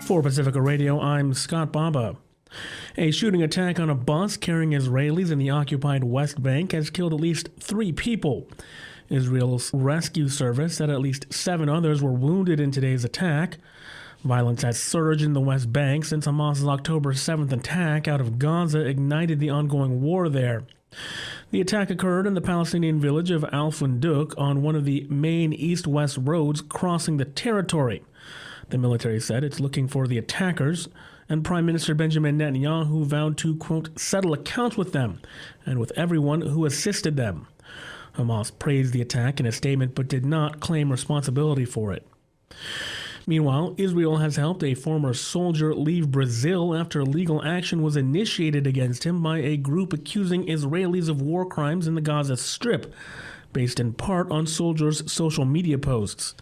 For Pacifica Radio, I'm Scott Baba. A shooting attack on a bus carrying Israelis in the occupied West Bank has killed at least 3 people. Israel's rescue service said at least 7 others were wounded in today's attack. Violence has surged in the West Bank since Hamas's October 7th attack out of Gaza ignited the ongoing war there. The attack occurred in the Palestinian village of Al Funduq on one of the main east-west roads crossing the territory. The military said it's looking for the attackers, and Prime Minister Benjamin Netanyahu vowed to, quote, settle accounts with them and with everyone who assisted them. Hamas praised the attack in a statement but did not claim responsibility for it. Meanwhile, Israel has helped a former soldier leave Brazil after legal action was initiated against him by a group accusing Israelis of war crimes in the Gaza Strip, based in part on soldiers' social media posts.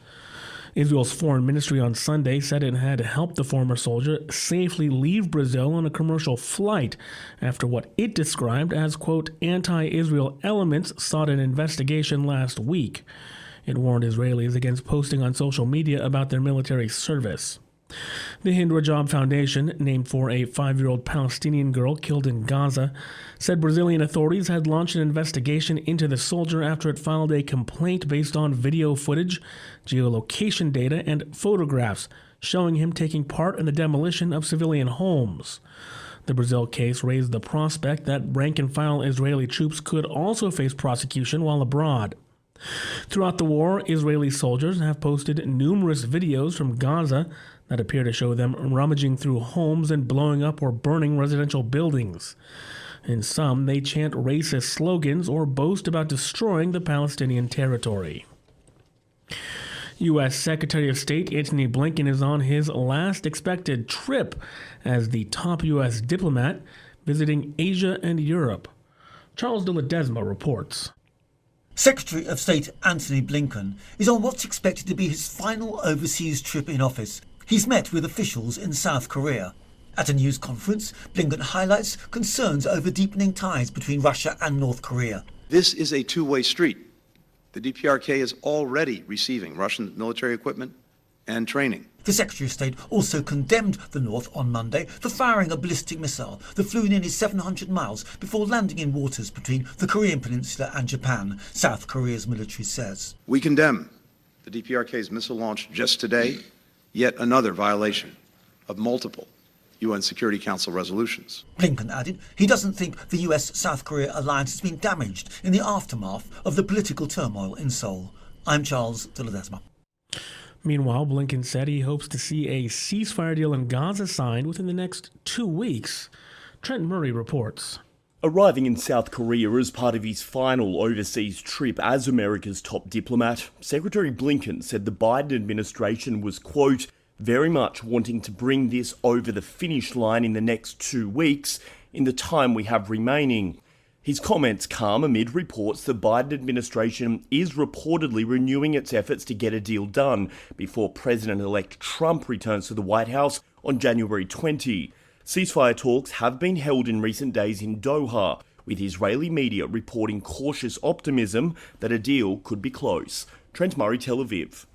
Israel's foreign ministry on Sunday said it had helped the former soldier safely leave Brazil on a commercial flight after what it described as, quote, anti-Israel elements sought an investigation last week. It warned Israelis against posting on social media about their military service. The Hind Rajab Foundation, named for a 5-year-old Palestinian girl killed in Gaza, said Brazilian authorities had launched an investigation into the soldier after it filed a complaint based on video footage, geolocation data, and photographs showing him taking part in the demolition of civilian homes. The Brazil case raised the prospect that rank-and-file Israeli troops could also face prosecution while abroad. Throughout the war, Israeli soldiers have posted numerous videos from Gaza that appear to show them rummaging through homes and blowing up or burning residential buildings. In some, they chant racist slogans or boast about destroying the Palestinian territory. U.S. Secretary of State Antony Blinken is on his last expected trip as the top U.S. diplomat, visiting Asia and Europe. Charles de Ledesma reports. Secretary of State Antony Blinken is on what's expected to be his final overseas trip in office. He's met with officials in South Korea. At a news conference, Blinken highlights concerns over deepening ties between Russia and North Korea. This is a two-way street. The DPRK is already receiving Russian military equipment and training. The Secretary of State also condemned the North on Monday for firing a ballistic missile that flew nearly 700 miles before landing in waters between the Korean Peninsula and Japan, South Korea's military says. We condemn the DPRK's missile launch just today, yet another violation of multiple UN Security Council resolutions. Blinken added he doesn't think the US-South Korea alliance has been damaged in the aftermath of the political turmoil in Seoul. I'm Charles de Ledesma. Meanwhile, Blinken said he hopes to see a ceasefire deal in Gaza signed within the next 2 weeks. Trent Murray reports. Arriving in South Korea as part of his final overseas trip as America's top diplomat, Secretary Blinken said the Biden administration was, quote, very much wanting to bring this over the finish line in the next 2 weeks in the time we have remaining. His comments come amid reports the Biden administration is reportedly renewing its efforts to get a deal done before President-elect Trump returns to the White House on January 20. Ceasefire talks have been held in recent days in Doha, with Israeli media reporting cautious optimism that a deal could be close. Trent Murray, Tel Aviv.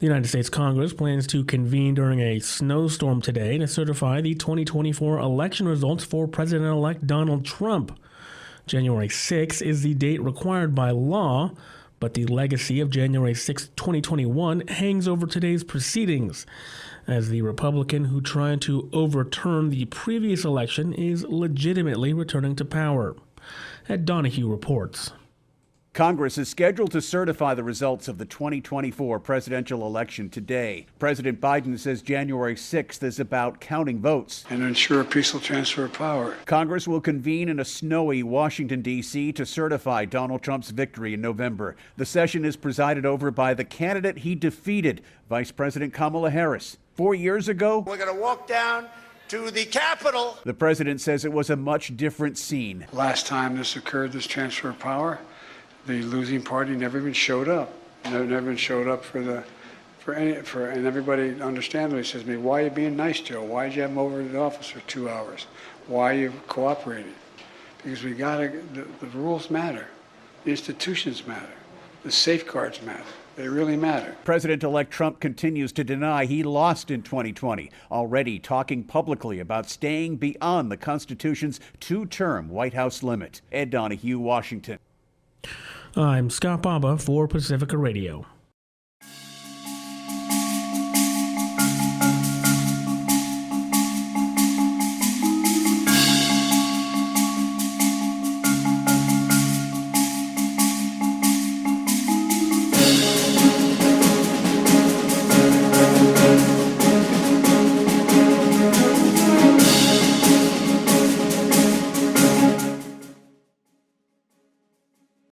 The United States Congress plans to convene during a snowstorm today to certify the 2024 election results for President-elect Donald Trump. January 6 is the date required by law, but the legacy of January 6, 2021 hangs over today's proceedings, as the Republican who tried to overturn the previous election is legitimately returning to power. Ed Donahue reports. Congress is scheduled to certify the results of the 2024 presidential election today. President Biden says January 6th is about counting votes and ensure a peaceful transfer of power. Congress will convene in a snowy Washington, D.C. to certify Donald Trump's victory in November. The session is presided over by the candidate he defeated, Vice President Kamala Harris. 4 years ago, we're going to walk down to the Capitol. The president says it was a much different scene. Last time this occurred, this transfer of power, the losing party never even showed up. Never even showed up and everybody understandably says to me, why are you being nice, Joe? Why did you have him over to the office for 2 hours? Why are you cooperating? Because the rules matter. The institutions matter. The safeguards matter. They really matter. President-elect Trump continues to deny he lost in 2020, already talking publicly about staying beyond the Constitution's two-term White House limit. Ed Donahue, Washington. I'm Scott Baba for Pacifica Radio.